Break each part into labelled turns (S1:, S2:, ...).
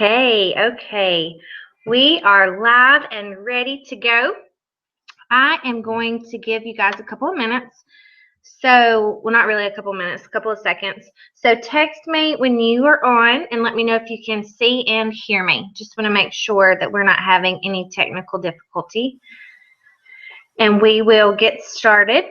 S1: Okay. We are live and ready to go. I am going to give you guys a couple of minutes. So, well, not really a couple of minutes, a couple of seconds. So text me when you are on and let me know if you can see and hear me. Just want to make sure that we're not having any technical difficulty. And we will get started.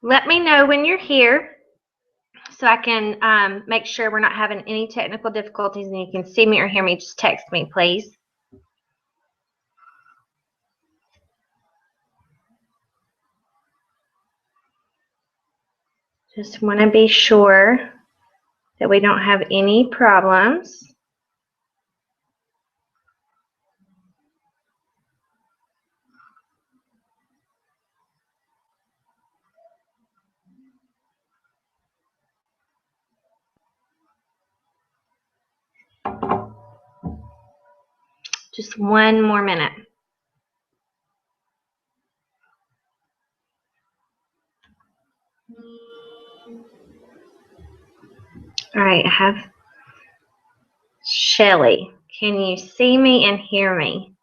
S1: Let me know when you're here so I can make sure we're not having any technical difficulties and you can see me or hear me. Just text me, please. Just want to be sure that we don't have any problems. Just one more minute. All right, I have Shelly. Can you see me and hear me?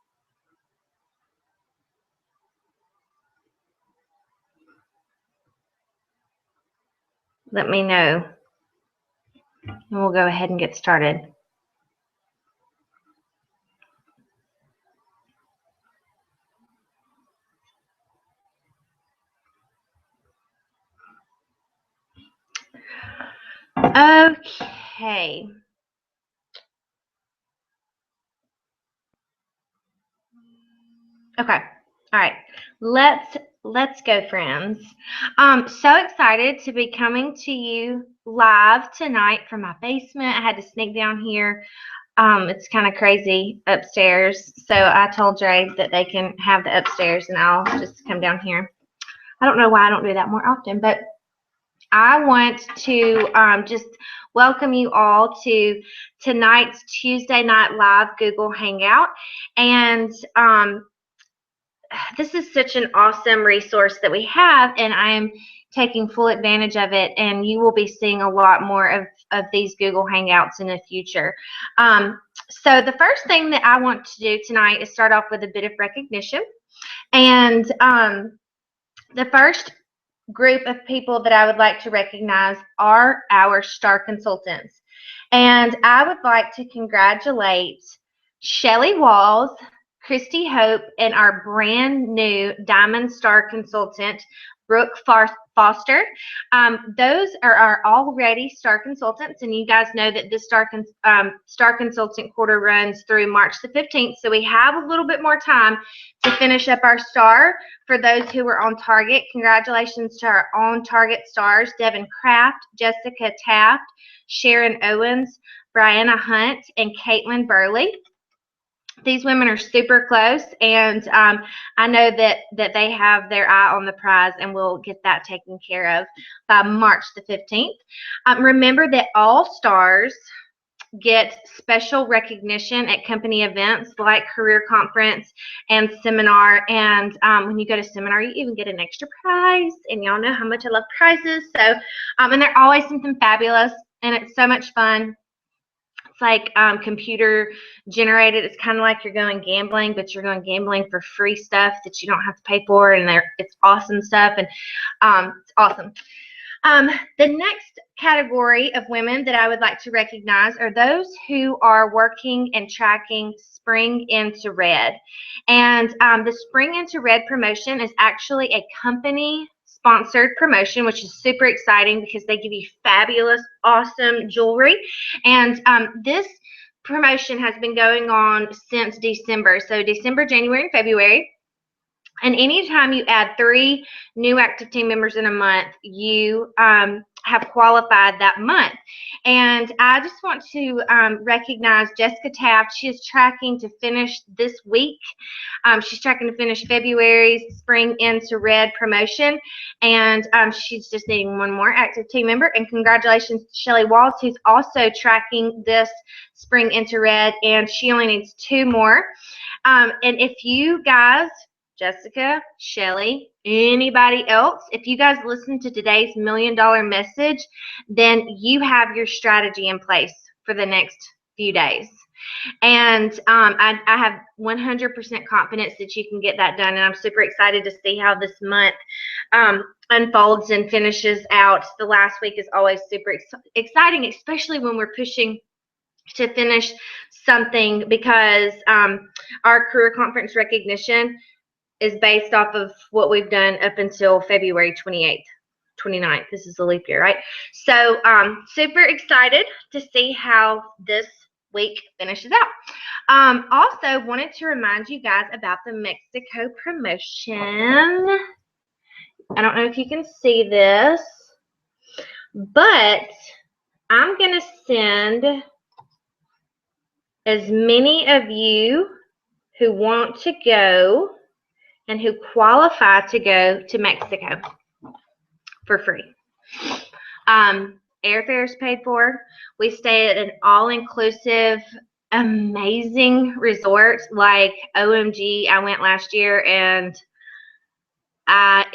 S1: Let me know, and we'll go ahead and get started. Okay. Okay. All right. Let's go, friends. So excited to be coming to you live tonight from my basement. I had to sneak down here. It's kind of crazy upstairs, so I told Dre that they can have the upstairs and I'll just come down here. I don't know why I don't do that more often, but I want to just welcome you all to tonight's Tuesday Night Live Google Hangout. And this is such an awesome resource that we have, and I'm taking full advantage of it, and you will be seeing a lot more of these Google Hangouts in the future. So the first thing that I want to do tonight is start off with a bit of recognition. And the first group of people that I would like to recognize are our star consultants. And I would like to congratulate Shelly Walls, Christy Hope, and our brand new Diamond Star consultant, Brooke Foster. Those are our already star consultants, and you guys know that this star consultant quarter runs through March the 15th, so we have a little bit more time to finish up our star. For those who are on target, congratulations to our on target stars, Devin Kraft, Jessica Taft, Sharon Owens, Brianna Hunt, and Caitlin Burley. These women are super close, and I know that they have their eye on the prize, and we'll get that taken care of by March the 15th. Remember that all stars get special recognition at company events like career conference and seminar. And when you go to seminar, you even get an extra prize. And y'all know how much I love prizes. So, and they're always something fabulous, and it's so much fun. It's like computer generated. It's kind of like you're going gambling, but you're going gambling for free stuff that you don't have to pay for, and it's awesome stuff, and it's awesome. The next category of women that I would like to recognize are those who are working and tracking Spring into Red. And the Spring into Red promotion is actually a company sponsored promotion, which is super exciting because they give you fabulous, awesome jewelry. And this promotion has been going on since December. So December, January, and February. And anytime you add 3 new active team members in a month, you have qualified that month. And I just want to recognize Jessica Taft. She is tracking to finish this week. She's tracking to finish February's Spring into Red promotion. And she's just needing 1 more active team member. And congratulations to Shelly Walls, who's also tracking this Spring into Red. And she only needs 2 more. And if you guys, Jessica, Shelly, anybody else, if you guys listen to today's $1 million message, then you have your strategy in place for the next few days. And I have 100% confidence that you can get that done. And I'm super excited to see how this month unfolds and finishes out. The last week is always super exciting, especially when we're pushing to finish something, because our career conference recognition is based off of what we've done up until February 28th, 29th. This is a leap year, right? So super excited to see how this week finishes out. Also wanted to remind you guys about the Mexico promotion. I don't know if you can see this, but I'm going to send as many of you who want to go and who qualify to go to Mexico for free. Airfare is paid for. We stay at an all-inclusive, amazing resort like OMG. I went last year, and I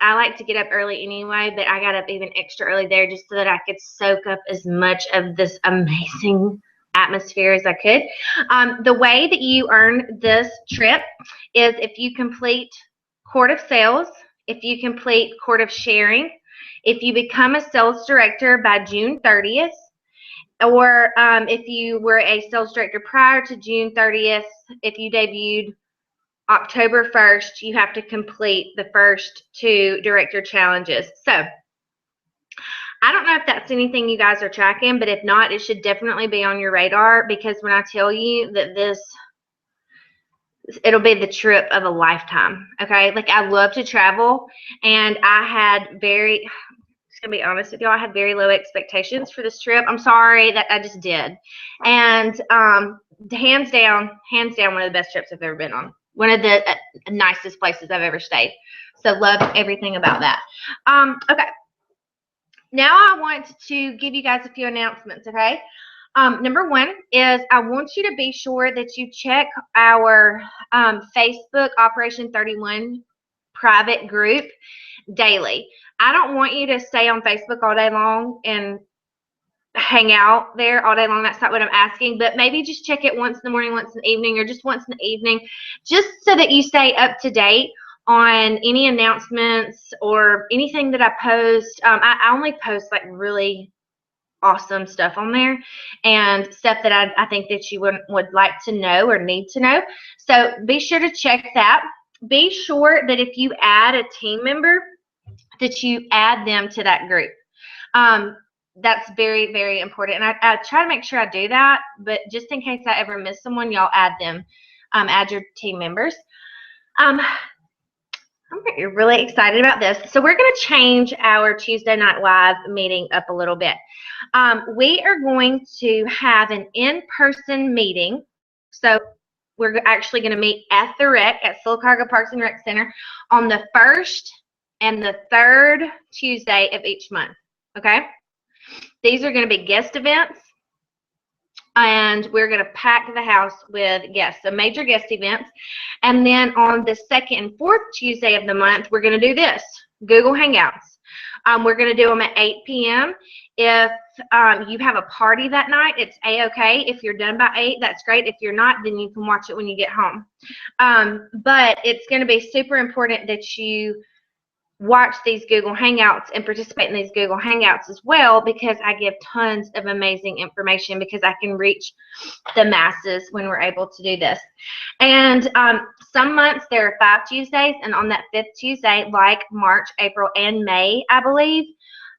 S1: like to get up early anyway, but I got up even extra early there just so that I could soak up as much of this amazing atmosphere as I could. The way that you earn this trip is if you complete Court of Sales, if you complete Court of Sharing, if you become a sales director by June 30th, or if you were a sales director prior to June 30th, if you debuted October 1st, you have to complete the first 2 director challenges. So I don't know if that's anything you guys are tracking, but if not, it should definitely be on your radar, because when I tell you that it'll be the trip of a lifetime, okay? Like, I love to travel, and I had just gonna be honest with y'all, I had very low expectations for this trip. I'm sorry that I just did. And hands down, one of the best trips I've ever been on. One of the nicest places I've ever stayed. So love everything about that. Okay. Now I want to give you guys a few announcements, okay? Number 1 is I want you to be sure that you check our Facebook Operation 31 private group daily. I don't want you to stay on Facebook all day long and hang out there all day long. That's not what I'm asking, but maybe just check it once in the morning, once in the evening, or just once in the evening, just so that you stay up to date on any announcements or anything that I post. I only post like really awesome stuff on there, and stuff that I think that you would like to know or need to know. So be sure to check that. Be sure that if you add a team member, that you add them to that group. That's very, very important. And I try to make sure I do that, but just in case I ever miss someone, y'all add them. Add your team members. I'm really excited about this. So we're going to change our Tuesday Night Live meeting up a little bit. We are going to have an in-person meeting. So we're actually going to meet at the rec, at Sylacauga Parks and Rec Center, on the 1st and the 3rd Tuesday of each month. Okay? These are going to be guest events, and we're going to pack the house with guests, so major guest events. And then on the 2nd and 4th Tuesday of the month, we're going to do this, Google Hangouts. We're going to do them at 8 p.m. If you have a party that night, it's A-okay. If you're done by 8, that's great. If you're not, then you can watch it when you get home. But it's going to be super important that you watch these Google Hangouts and participate in these Google Hangouts as well, because I give tons of amazing information, because I can reach the masses when we're able to do this. And some months there are 5 Tuesdays, and on that 5th Tuesday, like March, April, and May, I believe,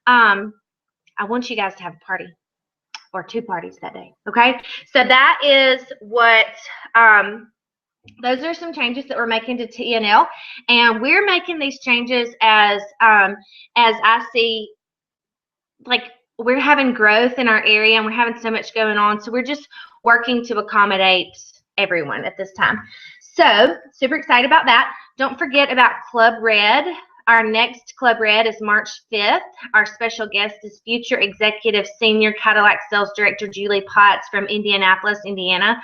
S1: I want you guys to have a party or 2 parties that day. Okay, so that is what those are some changes that we're making to TNL, and we're making these changes as I see, like, we're having growth in our area and we're having so much going on, so we're just working to accommodate everyone at this time. So super excited about that. Don't forget about Club Red. Our next Club Red is March 5th. Our special guest is future executive senior Cadillac sales director Julie Potts from Indianapolis, Indiana.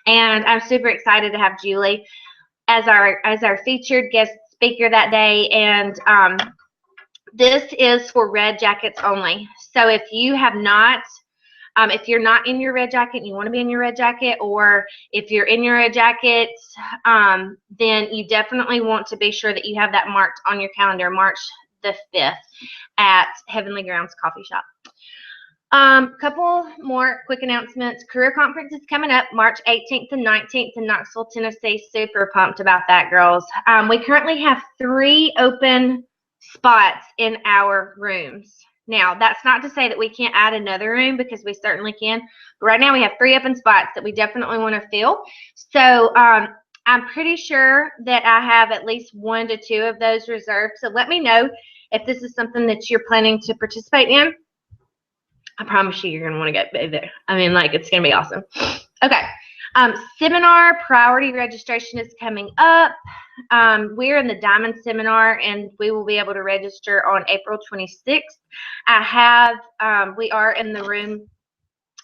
S1: And I'm super excited to have Julie as our featured guest speaker that day. And this is for red jackets only. So if you have not, if you're not in your red jacket and you want to be in your red jacket, or if you're in your red jacket, then you definitely want to be sure that you have that marked on your calendar, March the 5th at Heavenly Grounds Coffee Shop. Couple more quick announcements. Career Conference is coming up March 18th and 19th in Knoxville, Tennessee. Super pumped about that, girls. We currently have 3 open spots in our rooms. Now, that's not to say that we can't add another room, because we certainly can. But right now we have 3 open spots that we definitely want to fill. So I'm pretty sure that I have at least 1 to 2 of those reserved. So let me know if this is something that you're planning to participate in. I promise you, you're going to want to get there. I mean, like, it's going to be awesome. Okay. Seminar priority registration is coming up. We're in the Diamond Seminar, and we will be able to register on April 26th. We are in the room.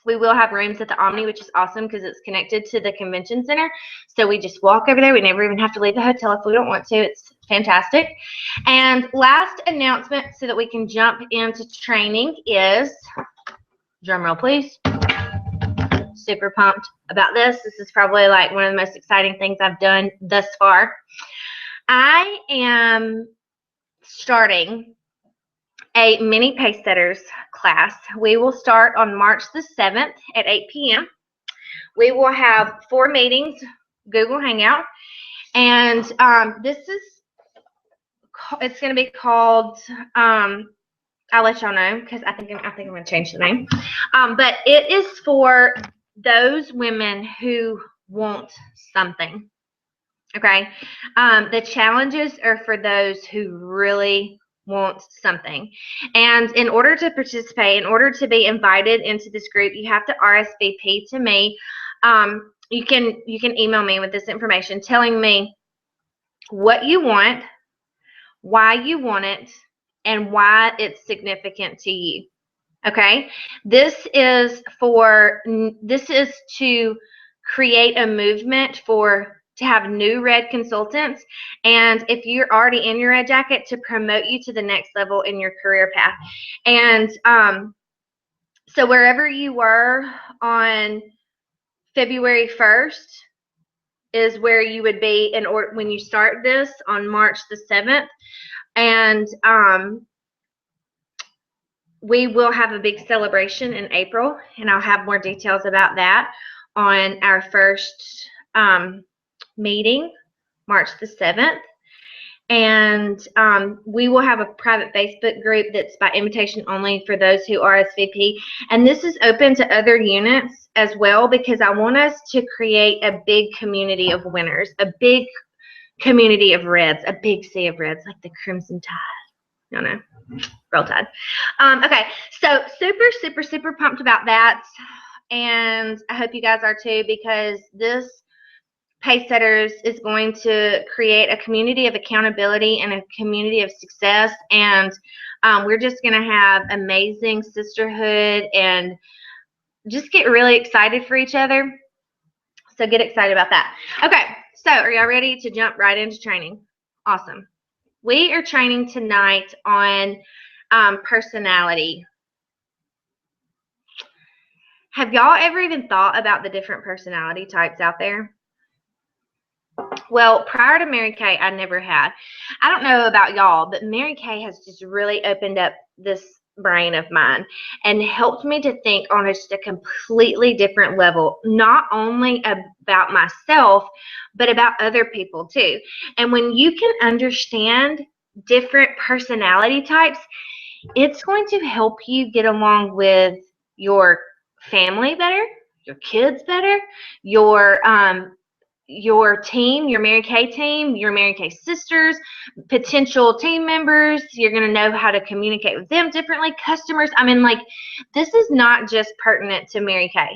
S1: We will have rooms at the Omni, which is awesome because it's connected to the convention center. So we just walk over there. We never even have to leave the hotel if we don't want to. It's fantastic. And last announcement, so that we can jump into training, is, drum roll please. Super pumped about this. This is probably like one of the most exciting things I've done thus far. I am starting a mini pace setters class. We will start on March the 7th at 8 p.m. We will have 4 meetings, Google Hangout, and it's going to be called, I'll let y'all know, because I think I'm going to change the name. But it is for those women who want something. Okay. The challenges are for those who really want something. And in order to participate, in order to be invited into this group, you have to RSVP to me. You can email me with this information telling me what you want, why you want it, and why it's significant to you. Okay, this is to create a movement to have new red consultants, and if you're already in your red jacket, to promote you to the next level in your career path. And so wherever you were on February 1st is where you would be when you start this on March the 7th. And we will have a big celebration in April, and I'll have more details about that on our first meeting, March the 7th. And we will have a private Facebook group that's by invitation only for those who RSVP. And this is open to other units as well, because I want us to create a big community of winners, a big community of reds, a big sea of reds, like the Crimson Tide. No. Roll Tide. Okay, so super pumped about that, and I hope you guys are too, because this Pace Setters is going to create a community of accountability and a community of success, and we're just going to have amazing sisterhood and just get really excited for each other. So get excited about that. Okay, so are y'all ready to jump right into training? Awesome. We are training tonight on personality. Have y'all ever even thought about the different personality types out there? Well, prior to Mary Kay, I never had. I don't know about y'all, but Mary Kay has just really opened up this brain of mine and helped me to think on just a completely different level, not only about myself, but about other people too. And when you can understand different personality types, it's going to help you get along with your family better, your kids better, your team, your Mary Kay team, your Mary Kay sisters, potential team members. You're going to know how to communicate with them differently. Customers. I mean, like, this is not just pertinent to Mary Kay.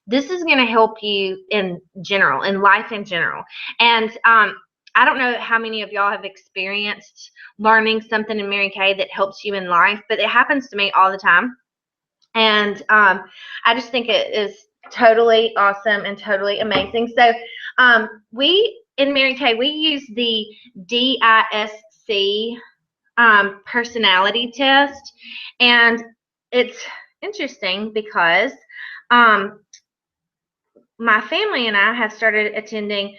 S1: This is going to help you in general, in life in general. And I don't know how many of y'all have experienced learning something in Mary Kay that helps you in life, but it happens to me all the time. And I just think it is totally awesome and totally amazing. So we in Mary Kay, we use the DISC personality test, and it's interesting because my family and I have started attending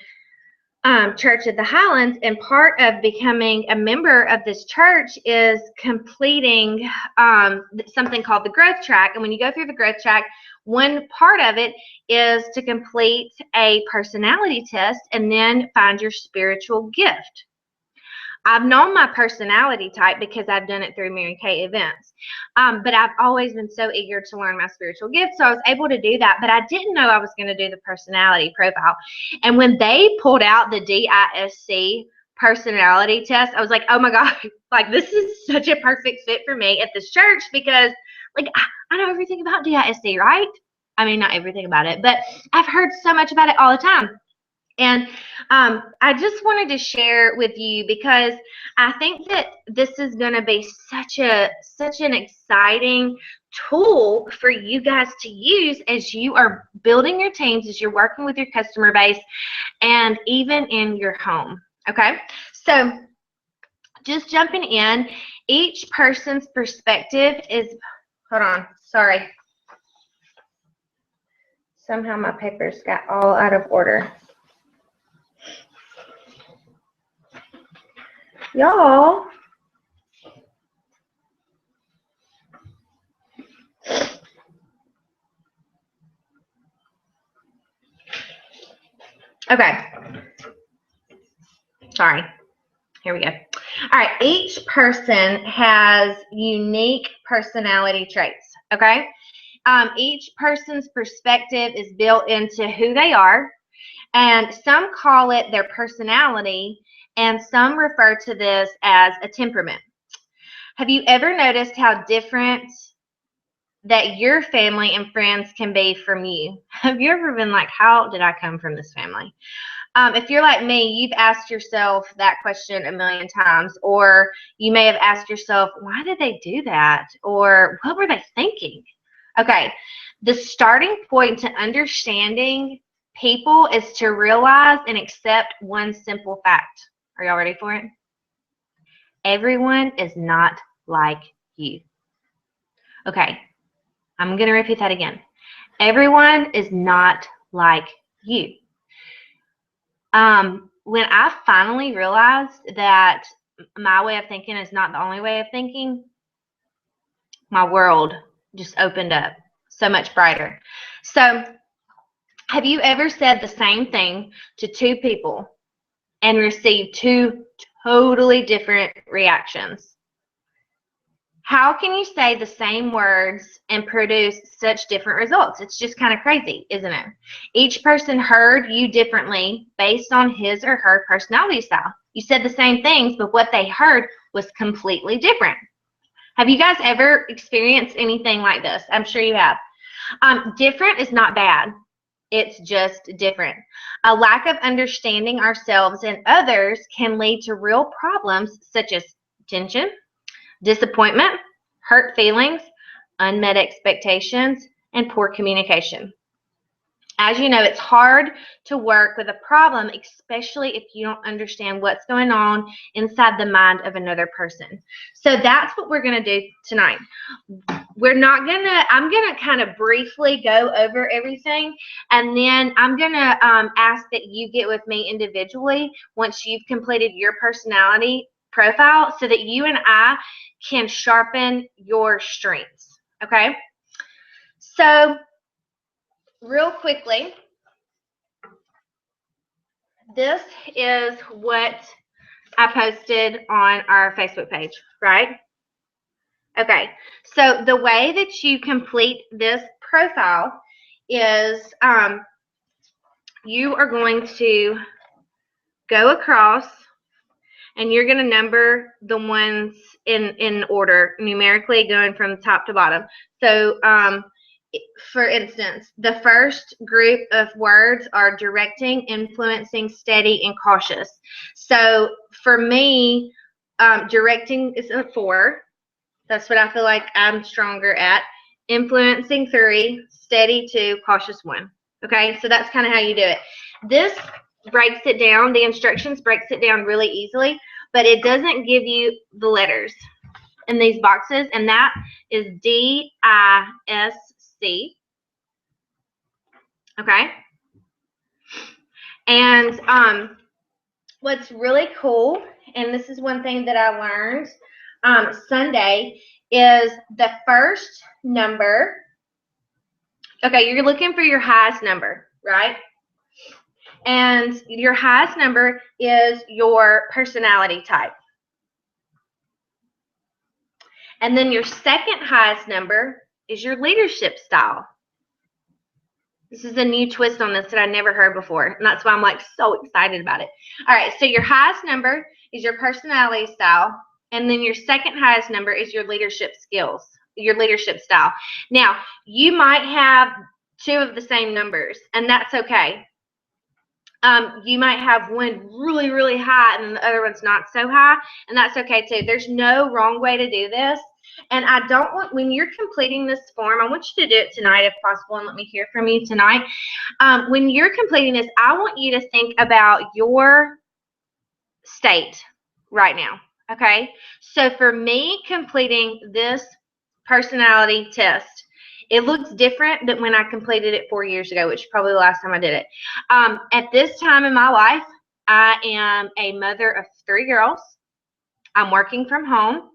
S1: Church of the Highlands, and part of becoming a member of this church is completing something called the growth track. And when you go through the growth track, one part of it is to complete a personality test and then find your spiritual gift. I've known my personality type because I've done it through Mary Kay events. But I've always been so eager to learn my spiritual gift, so I was able to do that. But I didn't know I was going to do the personality profile. And when they pulled out the DISC personality test, I was like, oh my God, like this is such a perfect fit for me at this church because like I know everything about DISC, right? I mean, not everything about it, but I've heard so much about it all the time. And I just wanted to share with you because I think that this is going to be such an exciting tool for you guys to use as you are building your teams, as you're working with your customer base, and even in your home. Okay, so just jumping in, each person's perspective is. Hold on, sorry. Somehow my papers got all out of order. Y'all, okay, sorry, here we go. All right, each person has unique personality traits, okay? Each person's perspective is built into who they are, and some call it their personality, and some refer to this as a temperament. Have you ever noticed how different that your family and friends can be from you? Have you ever been like, how did I come from this family? If you're like me, you've asked yourself that question a million times, or you may have asked yourself, why did they do that? Or what were they thinking? Okay, the starting point to understanding people is to realize and accept one simple fact. Are y'all ready for it? Everyone is not like you. Okay, I'm going to repeat that again. Everyone is not like you. When I finally realized that my way of thinking is not the only way of thinking, my world just opened up so much brighter. So, have you ever said the same thing to two people and received two totally different reactions? How can you say the same words and produce such different results? It's just kind of crazy, isn't it? Each person heard you differently based on his or her personality style. You said the same things, but what they heard was completely different. Have you guys ever experienced anything like this? I'm sure you have. Different is not bad. It's just different. A lack of understanding ourselves and others can lead to real problems such as tension, disappointment, hurt feelings, unmet expectations, and poor communication. As you know, it's hard to work with a problem, especially if you don't understand what's going on inside the mind of another person. So that's what we're going to do tonight. I'm gonna kind of briefly go over everything, and then I'm gonna ask that you get with me individually once you've completed your personality profile so that you and I can sharpen your strengths. Okay? So, real quickly, this is what I posted on our Facebook page, right? Okay, so the way that you complete this profile is you are going to go across and you're going to number the ones in order, numerically going from top to bottom. So, for instance, the first group of words are directing, influencing, steady, and cautious. So, for me, directing is a 4. That's what I feel like I'm stronger at. Influencing 3, steady 2, cautious 1. Okay, so that's kind of how you do it. This breaks it down. The instructions breaks it down really easily, but it doesn't give you the letters in these boxes, and that is DISC. Okay, and what's really cool, and this is one thing that I learned Sunday, is the first number. Okay, you're looking for your highest number, right? And your highest number is your personality type. And then your second highest number is your leadership style. This is a new twist on this that I never heard before, and that's why I'm like so excited about it. All right, so your highest number is your personality style, and then your second highest number is your leadership skills, your leadership style. Now, you might have 2 of the same numbers, and that's okay. You might have one really, really high and the other one's not so high, and that's okay too. There's no wrong way to do this. And I don't want, when you're completing this form, I want you to do it tonight if possible, and let me hear from you tonight. When you're completing this, I want you to think about your state right now, okay? So for me, completing this personality test, it looks different than when I completed it 4 years ago, which is probably the last time I did it. At this time in my life, I am a mother of 3 girls. I'm working from home.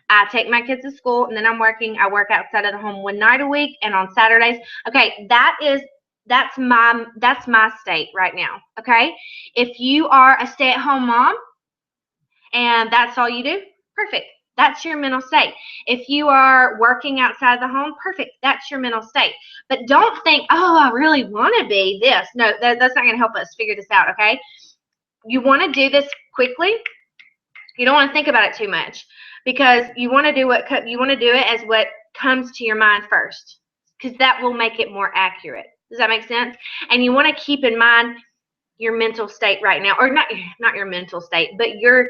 S1: I take my kids to school, and then I'm working. I work outside of the home 1 night a week and on Saturdays. Okay, that's my state right now. Okay, if you are a stay-at-home mom and that's all you do, perfect. That's your mental state. If you are working outside the home, perfect. That's your mental state. But don't think, oh, I really want to be this. No, that's not going to help us figure this out, okay? You want to do this quickly. You don't want to think about it too much because you want to do it as what comes to your mind first, because that will make it more accurate. Does that make sense? And you want to keep in mind your mental state right now, or not your mental state, but your,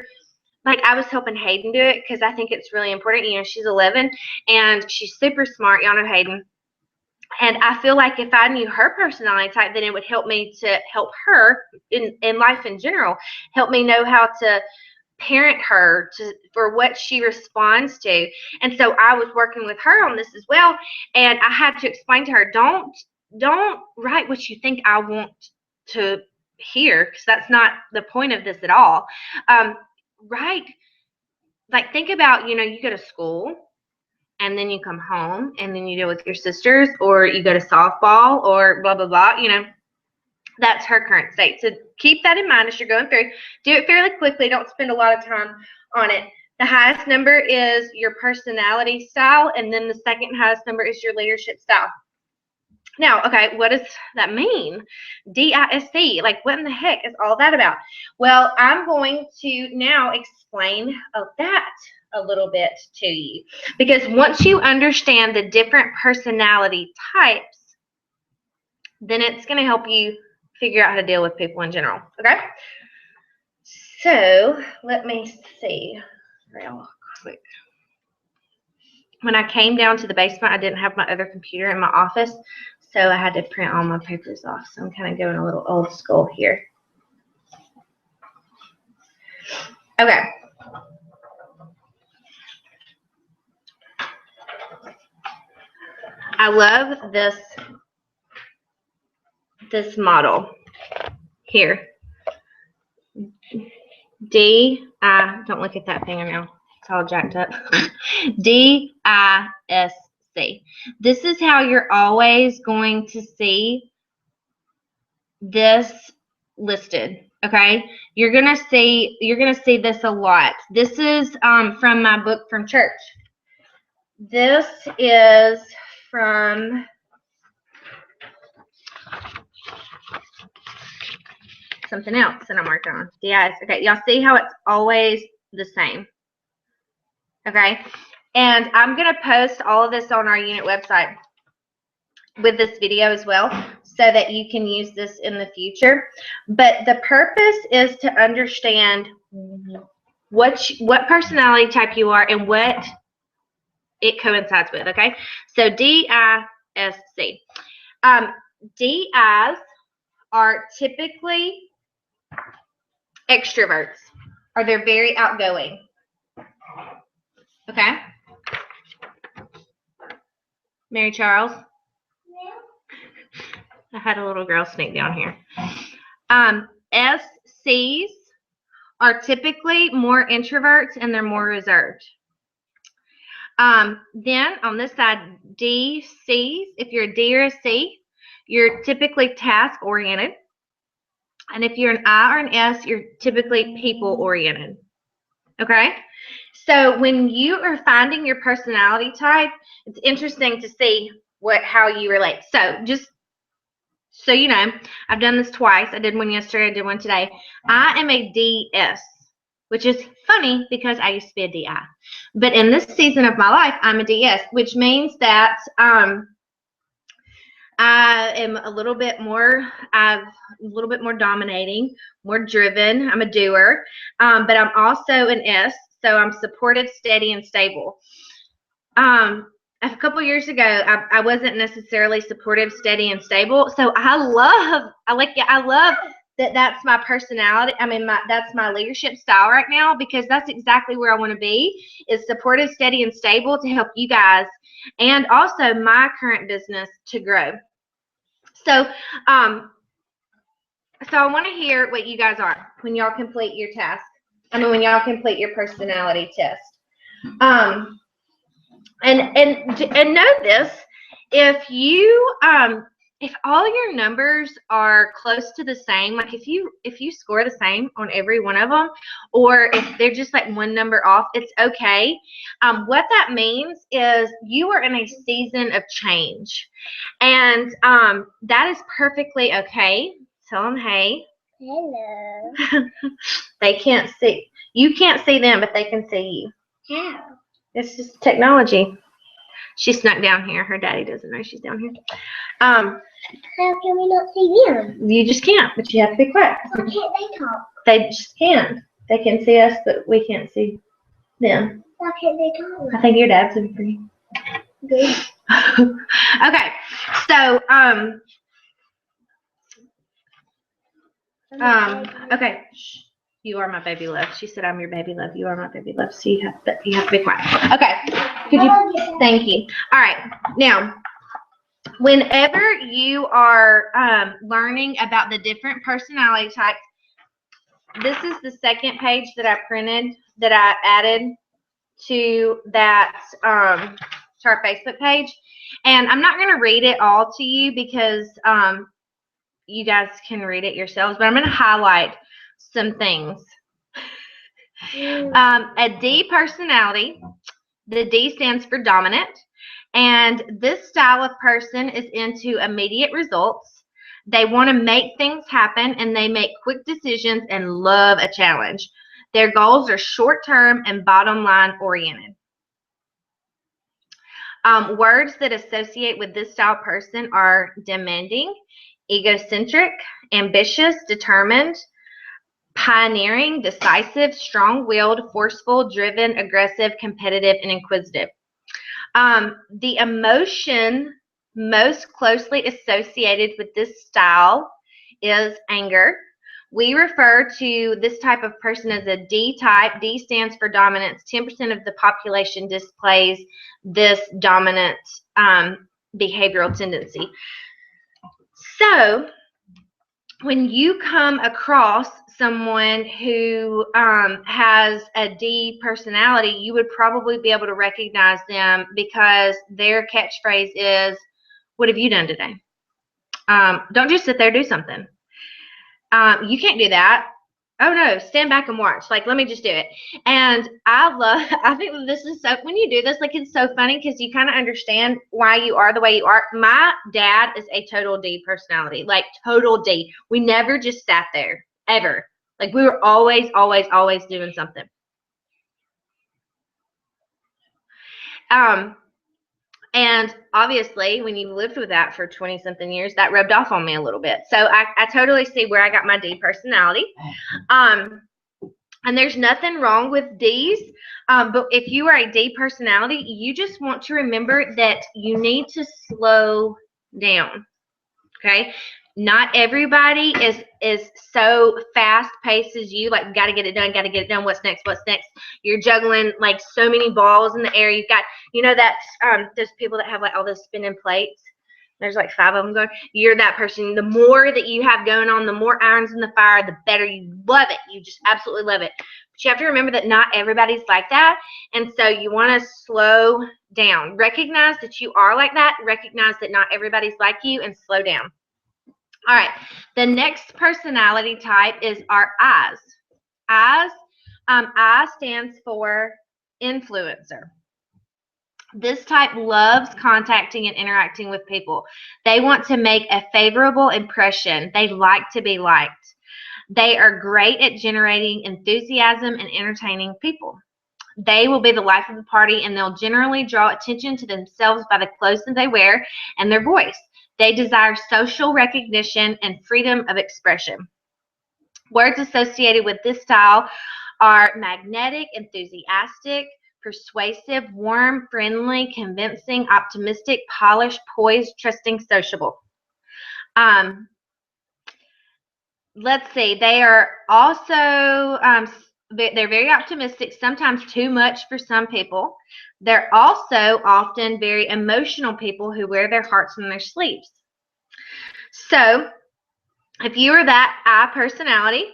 S1: like, I was helping Hayden do it because I think it's really important. You know, she's 11 and she's super smart. Y'all know Hayden. And I feel like if I knew her personality type, then it would help me to help her in life in general, help me know how to parent her for what she responds to. And so I was working with her on this as well, and I had to explain to her, don't write what you think I want to hear, because that's not the point of this at all. Write, like, think about, you go to school and then you come home and then you deal with your sisters, or you go to softball, or blah blah blah. That's her current state. So keep that in mind as you're going through. Do it fairly quickly. Don't spend a lot of time on it. The highest number is your personality style, and then the second highest number is your leadership style. Now, okay, what does that mean? DISC, like, what in the heck is all that about? Well, I'm going to now explain that a little bit to you, because once you understand the different personality types, then it's going to help you figure out how to deal with people in general. Okay, so let me see real quick. When I came down to the basement, I didn't have my other computer in my office, so I had to print all my papers off. So I'm kind of going a little old school here. Okay. I love this model here. Don't look at that fingernail. It's all jacked up. DISC. This is how you're always going to see this listed. Okay, you're gonna see this a lot. This is from my book from church. This is from something else that I'm working on. DIS. Okay, y'all see how it's always the same. Okay, and I'm gonna post all of this on our unit website with this video as well, so that you can use this in the future. But the purpose is to understand what personality type you are and what it coincides with. Okay, so DISC. DIs are typically extroverts, or they're very outgoing. Okay, Mary Charles. I had a little girl sneak down here. SCs are typically more introverts and they're more reserved. Then on this side, DCs, if you're a D or a C, you're typically task oriented. And if you're an I or an S, you're typically people oriented. Okay? So when you are finding your personality type, it's interesting to see how you relate. So just so you know, I've done this twice. I did one yesterday, I did one today. I am a DS, which is funny because I used to be a DI. But in this season of my life, I'm a DS, which means that I am a little bit more dominating, more driven. I'm a doer, but I'm also an S, so I'm supportive, steady, and stable. A couple years ago, I wasn't necessarily supportive, steady, and stable. So I love that that's my personality. I mean, that's my leadership style right now, because that's exactly where I want to be, is supportive, steady, and stable to help you guys and also my current business to grow. So, so I want to hear what you guys are when y'all complete your task. When y'all complete your personality test. And know this: if you if all your numbers are close to the same, like if you score the same on every one of them, or if they're just like one number off, it's okay. What that means is you are in a season of change, and that is perfectly okay. Tell them, hey.
S2: Hello.
S1: They can't see. You can't see them, but they can see you.
S2: How?
S1: It's just technology. She snuck down here. Her daddy doesn't know she's down here.
S2: How can we not see them?
S1: You just can't, but you have to be quiet.
S2: Why can't they talk?
S1: They just can't. They can see us, but we can't see them.
S2: Why can't they talk?
S1: I think your dad's in for you.
S2: Good.
S1: Okay, so okay. Shh. You are my baby love. She said, "I'm your baby love. You are my baby love." So you have to be quiet. Okay. Could you? Thank you. All right. Now, whenever you are learning about the different personality types, this is the second page that I printed that I added to that to our Facebook page, and I'm not going to read it all to you because you guys can read it yourselves, but I'm going to highlight some things. A D personality. The D stands for dominant, and this style of person is into immediate results. They want to make things happen, and they make quick decisions and love a challenge. Their goals are short-term and bottom-line oriented. Words that associate with this style person are demanding, egocentric, ambitious, determined, pioneering, decisive, strong-willed, forceful, driven, aggressive, competitive, and inquisitive. The emotion most closely associated with this style is anger. We refer to this type of person as a D type. D stands for dominance. 10% of the population displays this dominant behavioral tendency. So when you come across someone who has a D personality, you would probably be able to recognize them because their catchphrase is, "What have you done today?" Don't just sit there, do something. You can't do that. Oh no, stand back and watch. Like, let me just do it. And I think this is so, when you do this, like, it's so funny because you kind of understand why you are the way you are. My dad is a total D personality, like total D. We never just sat there, ever. Like, we were always, always, always doing something. And obviously, when you lived with that for 20-something years, that rubbed off on me a little bit. So I totally see where I got my D personality. And there's nothing wrong with Ds, but if you are a D personality, you just want to remember that you need to slow down, okay? Not everybody is so fast paced as you. Like, got to get it done, got to get it done. What's next? What's next? You're juggling like so many balls in the air. You've got, that those people that have like all those spinning plates. There's like 5 of them going. You're that person. The more that you have going on, the more irons in the fire, the better. You love it. You just absolutely love it. But you have to remember that not everybody's like that. And so you want to slow down. Recognize that you are like that. Recognize that not everybody's like you, and slow down. All right. The next personality type is our I's. I's. I stands for influencer. This type loves contacting and interacting with people. They want to make a favorable impression. They like to be liked. They are great at generating enthusiasm and entertaining people. They will be the life of the party, and they'll generally draw attention to themselves by the clothes that they wear and their voice. They desire social recognition and freedom of expression. Words associated with this style are magnetic, enthusiastic, persuasive, warm, friendly, convincing, optimistic, polished, poised, trusting, sociable. Let's see. They are also they're very optimistic, sometimes too much for some people. They're also often very emotional people who wear their hearts on their sleeves. So if you are that I personality,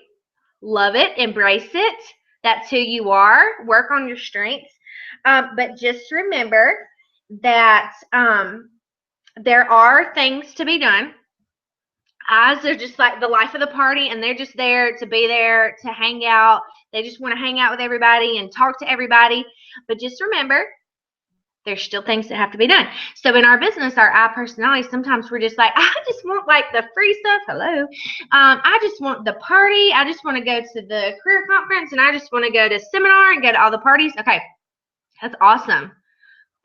S1: love it, embrace it. That's who you are. Work on your strengths. But just remember that there are things to be done. Eyes are just like the life of the party, and they're just there to be there to hang out. They just want to hang out with everybody and talk to everybody. But just remember, there's still things that have to be done. So in our business, our I personality, sometimes we're just like, I just want like the free stuff. Hello. I just want the party. I just want to go to the career conference, and I just want to go to seminar and go to all the parties. Okay, that's awesome,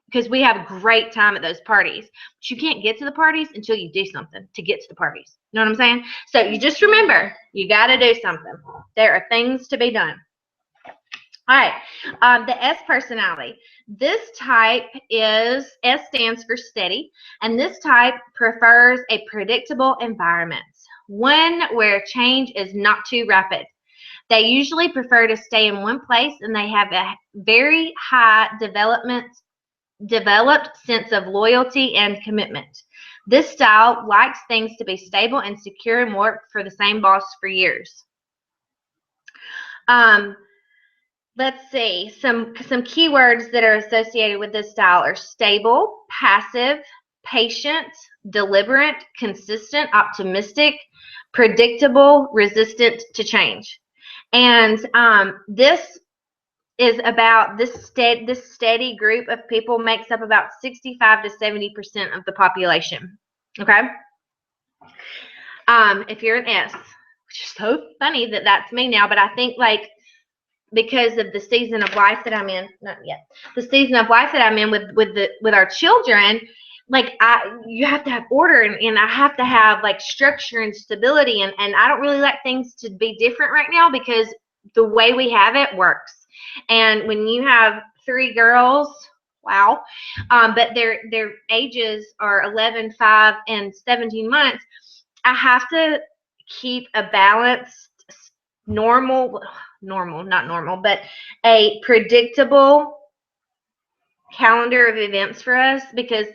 S1: because we have a great time at those parties. But you can't get to the parties until you do something to get to the parties. You know what I'm saying? So you just remember, you got to do something. There are things to be done. All right, the S personality. This type is, S stands for steady, and this type prefers a predictable environment, one where change is not too rapid. They usually prefer to stay in one place, and they have a very high developed sense of loyalty and commitment. This style likes things to be stable and secure and work for the same boss for years. Let's see, some keywords that are associated with this style are stable, passive, patient, deliberate, consistent, optimistic, predictable, resistant to change. And this is about this steady group of people makes up about 65 to 70% of the population. Okay. If you're an S, which is so funny that that's me now, but I think like, because of the season of life that I'm in, not yet, the season of life that I'm in with our children, like you have to have order, and I have to have like structure and stability, and I don't really like things to be different right now because the way we have it works. And when you have 3 girls, wow, but their ages are 11, 5, and 17 months, I have to keep a balanced, not normal, but a predictable calendar of events for us, because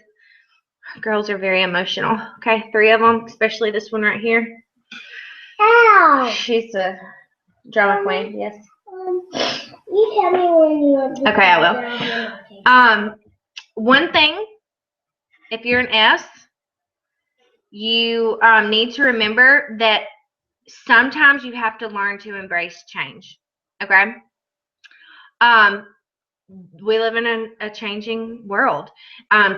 S1: Girls are very emotional. Okay, 3 of them, especially this one right here.
S2: Ow!
S1: She's a drama queen. Yes.
S2: You tell me when you want to.
S1: Okay, I will. One thing, if you're an S, you need to remember that sometimes you have to learn to embrace change. Okay. We live in a changing world.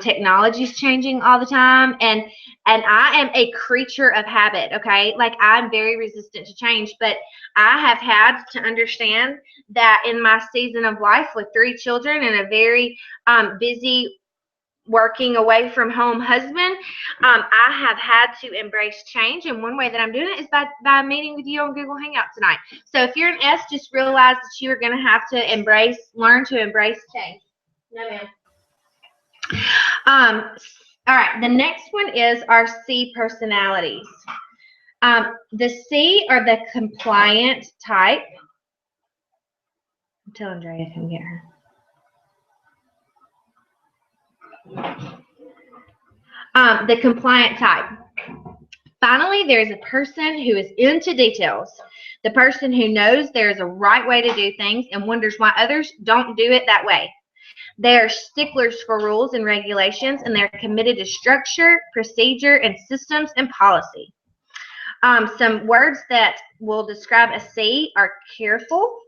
S1: Technology is changing all the time, and I am a creature of habit. Okay, like I'm very resistant to change, but I have had to understand that in my season of life with 3 children and a very busy working away from home husband, I have had to embrace change, and one way that I'm doing it is by meeting with you on Google Hangout tonight. So if you're an S, just realize that you are going to have to learn to embrace change. No, ma'am. All right, the next one is our C personalities. The C are the compliant type. Tell Andrea to come get her. The compliant type. Finally, there's a person who is into details. The person who knows there's a right way to do things and wonders why others don't do it that way. They are sticklers for rules and regulations, and they're committed to structure, procedure, and systems and policy. Some words that will describe a C are careful,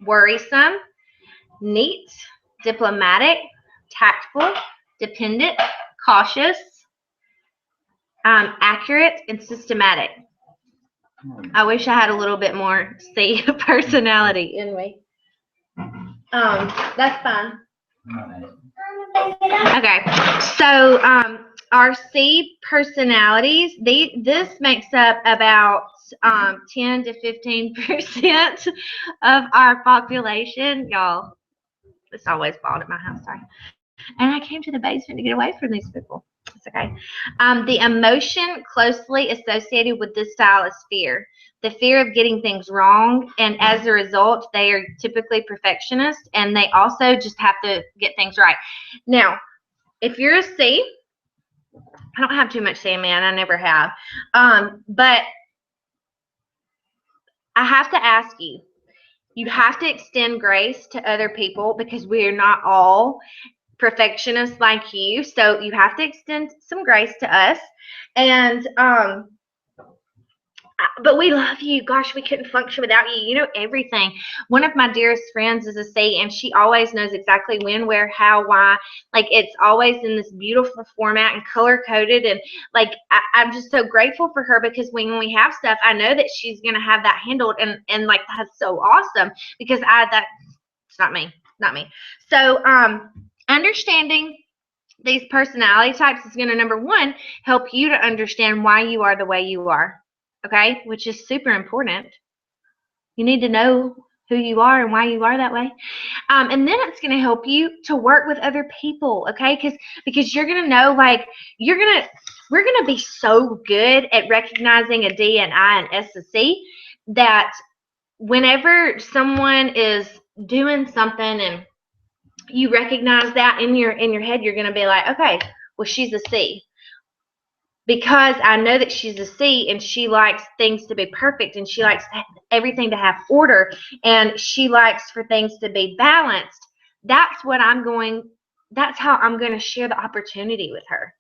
S1: worrisome, neat, diplomatic, tactful, dependent, cautious, accurate, and systematic. I wish I had a little bit more C personality in me. That's fine. Okay, so our C personalities, this makes up about 10 to 15% of our population. Y'all, it's always bald at my house, sorry. And I came to the basement to get away from these people. It's okay. The emotion closely associated with this style is fear. The fear of getting things wrong, and as a result, they are typically perfectionists, and they also just have to get things right. Now, if you're a C, I don't have too much say, man. I never have. But I have to ask you, you have to extend grace to other people because we are not all perfectionists like you. So you have to extend some grace to us. And but we love you. Gosh, we couldn't function without you. You know everything. One of my dearest friends is a C, and she always knows exactly when, where, how, why. Like, it's always in this beautiful format and color coded. And like, I'm just so grateful for her because when we have stuff, I know that she's gonna have that handled, and like that's so awesome because it's not me, not me. So understanding these personality types is going to, number one, help you to understand why you are the way you are. Okay, which is super important. You need to know who you are and why you are that way. And then it's going to help you to work with other people, okay? Because you're going to know, like, we're going to be so good at recognizing a D, an I, and S, and C that whenever someone is doing something and you recognize that in your head, you're going to be like, okay, well, she's a C. Because I know that she's a C and she likes things to be perfect and she likes everything to have order and she likes for things to be balanced. That's how I'm going to share the opportunity with her.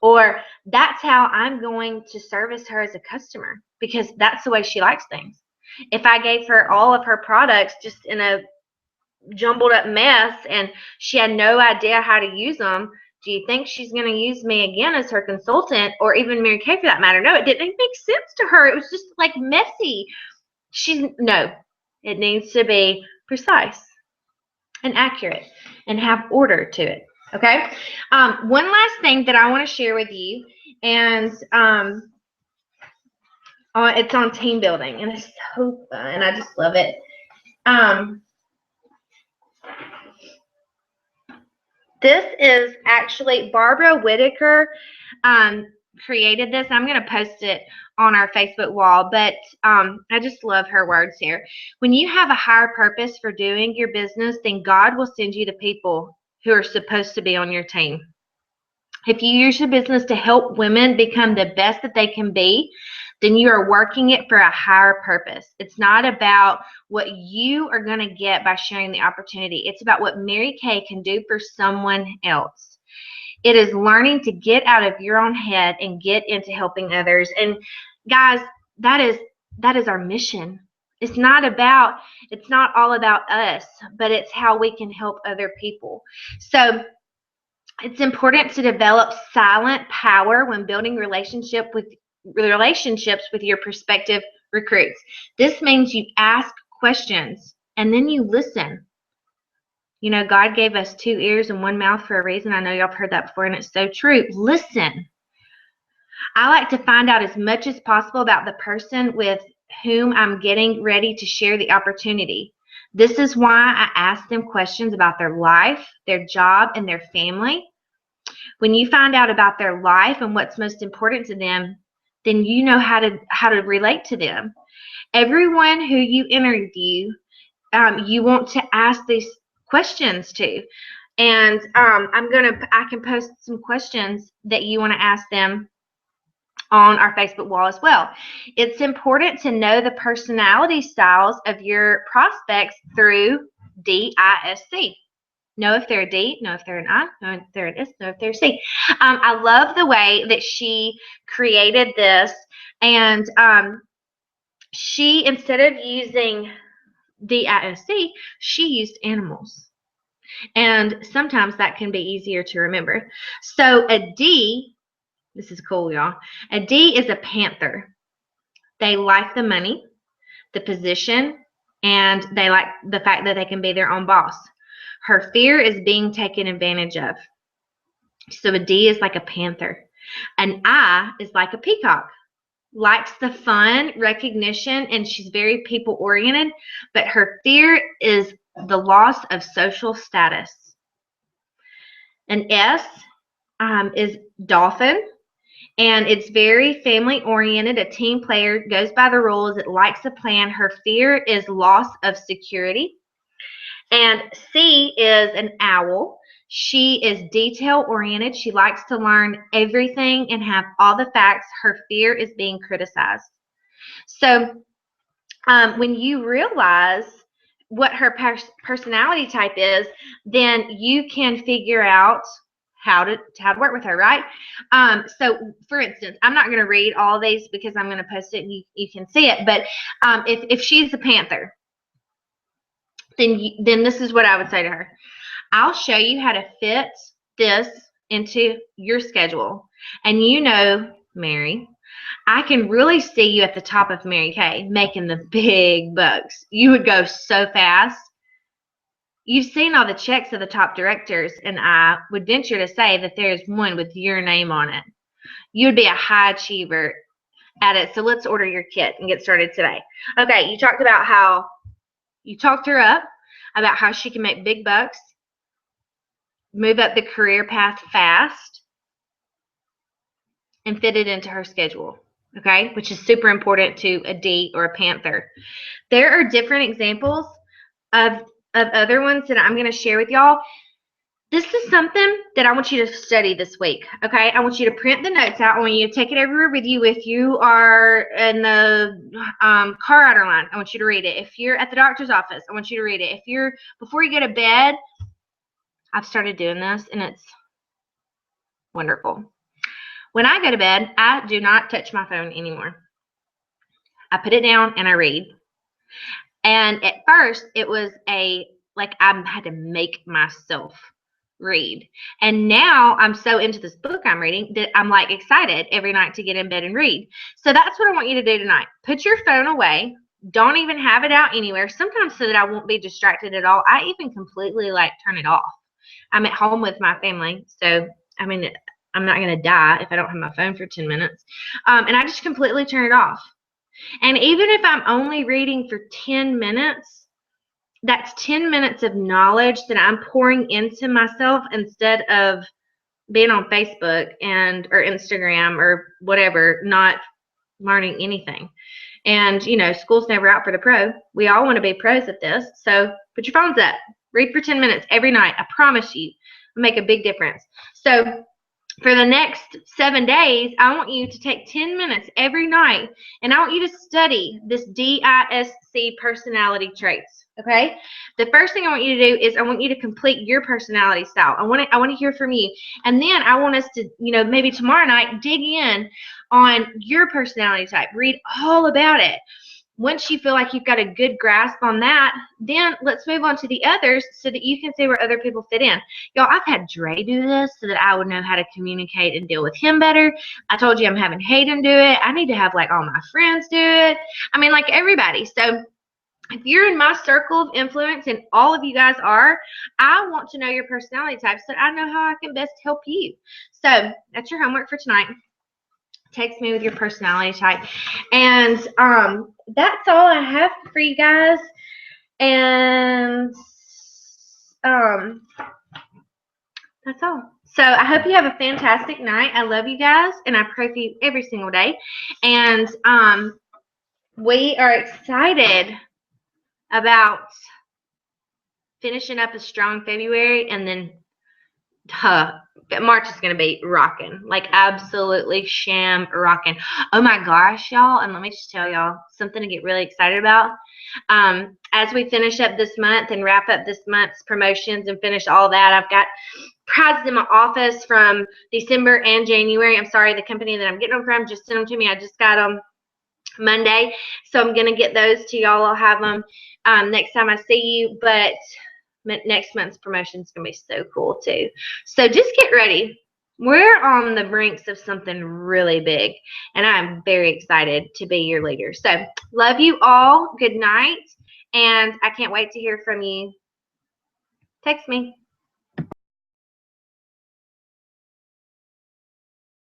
S1: Or that's how I'm going to service her as a customer because that's the way she likes things. If I gave her all of her products just in a jumbled up mess and she had no idea how to use them, do you think she's going to use me again as her consultant, or even Mary Kay for that matter? No, it didn't make sense to her. It was just like messy. No, it needs to be precise and accurate and have order to it. Okay. One last thing that I want to share with you, and it's on team building, and it's so fun. I just love it. This is actually Barbara Whitaker created this. I'm going to post it on our Facebook wall, but I just love her words here. When you have a higher purpose for doing your business, then God will send you the people who are supposed to be on your team. If you use your business to help women become the best that they can be, then you are working it for a higher purpose. It's not about what you are going to get by sharing the opportunity. It's about what Mary Kay can do for someone else. It is learning to get out of your own head and get into helping others. And guys, that is our mission. It's not all about us, but it's how we can help other people. So it's important to develop silent power when building relationships with your prospective recruits. This means you ask questions and then you listen. You know, God gave us 2 ears and 1 mouth for a reason. I know y'all have heard that before, and it's so true. Listen. I like to find out as much as possible about the person with whom I'm getting ready to share the opportunity. This is why I ask them questions about their life, their job, and their family. When you find out about their life and what's most important to them, then you know how to relate to them. Everyone who you interview, you want to ask these questions to. And I can post some questions that you want to ask them on our Facebook wall as well. It's important to know the personality styles of your prospects through DISC. Know if they're a D, know if they're an I, know if they're an S, know if they're a C. I love the way that she created this, and she, instead of using DISC, she used animals. And sometimes that can be easier to remember. So a D, this is cool, y'all. A D is a panther. They like the money, the position, and they like the fact that they can be their own boss. Her fear is being taken advantage of. So a D is like a panther. An I is like a peacock. Likes the fun, recognition, and she's very people-oriented, but her fear is the loss of social status. An S is dolphin, and it's very family-oriented. A team player, goes by the rules. It likes a plan. Her fear is loss of security. And C is an owl. She is detail-oriented. She likes to learn everything and have all the facts. Her fear is being criticized. So when you realize what her personality type is, then you can figure out how to work with her, right? So for instance, I'm not going to read all these because I'm going to post it and you can see it. But if she's a panther, then this is what I would say to her. I'll show you how to fit this into your schedule. And you know, Mary, I can really see you at the top of Mary Kay making the big bucks. You would go so fast. You've seen all the checks of the top directors, and I would venture to say that there's one with your name on it. You'd be a high achiever at it. So let's order your kit and get started today. Okay, you talked about how you talked her up, about how she can make big bucks, move up the career path fast, and fit it into her schedule, okay, which is super important to a D or a panther. There are different examples of other ones that I'm going to share with y'all. This is something that I want you to study this week, okay? I want you to print the notes out. I want you to take it everywhere with you. If you are in the car rider line, I want you to read it. If you're at the doctor's office, I want you to read it. If you're, before you go to bed, I've started doing this, and it's wonderful. When I go to bed, I do not touch my phone anymore. I put it down and I read. And at first, it was like I had to make myself read. And now I'm so into this book I'm reading that I'm like excited every night to get in bed and read. So that's what I want you to do tonight. Put your phone away. Don't even have it out anywhere. Sometimes so that I won't be distracted at all. I even completely like turn it off. I'm at home with my family. So, I mean, I'm not going to die if I don't have my phone for 10 minutes. And I just completely turn it off. And even if I'm only reading for 10 minutes, that's 10 minutes of knowledge that I'm pouring into myself instead of being on Facebook or Instagram or whatever, not learning anything. And, you know, school's never out for the pro. We all want to be pros at this. So put your phones up. Read for 10 minutes every night. I promise you, it'll make a big difference. So for the next 7 days, I want you to take 10 minutes every night, and I want you to study this DISC personality traits. Okay? The first thing I want you to do is I want you to complete your personality style. I want to hear from you. And then I want us to, maybe tomorrow night dig in on your personality type. Read all about it. Once you feel like you've got a good grasp on that, then let's move on to the others so that you can see where other people fit in. Y'all, I've had Dre do this so that I would know how to communicate and deal with him better. I told you I'm having Hayden do it. I need to have like all my friends do it. I mean, like everybody. So if you're in my circle of influence, and all of you guys are, I want to know your personality types so that I know how I can best help you. So that's your homework for tonight. Text me with your personality type. And that's all I have for you guys. And that's all. So I hope you have a fantastic night. I love you guys, and I pray for you every single day. And we are excited about finishing up a strong February, and then March is going to be rocking, like absolutely sham rocking. Oh my gosh, y'all, and let me just tell y'all something to get really excited about. As we finish up this month and wrap up this month's promotions and finish all that, I've got prizes in my office from December and January. I'm sorry, the company that I'm getting them from just sent them to me. I just got them Monday, so I'm going to get those to y'all. I'll have them next time I see you, but next month's promotion is going to be so cool too. So just get ready. We're on the brinks of something really big, and I'm very excited to be your leader. So love you all. Good night, and I can't wait to hear from you. Text me.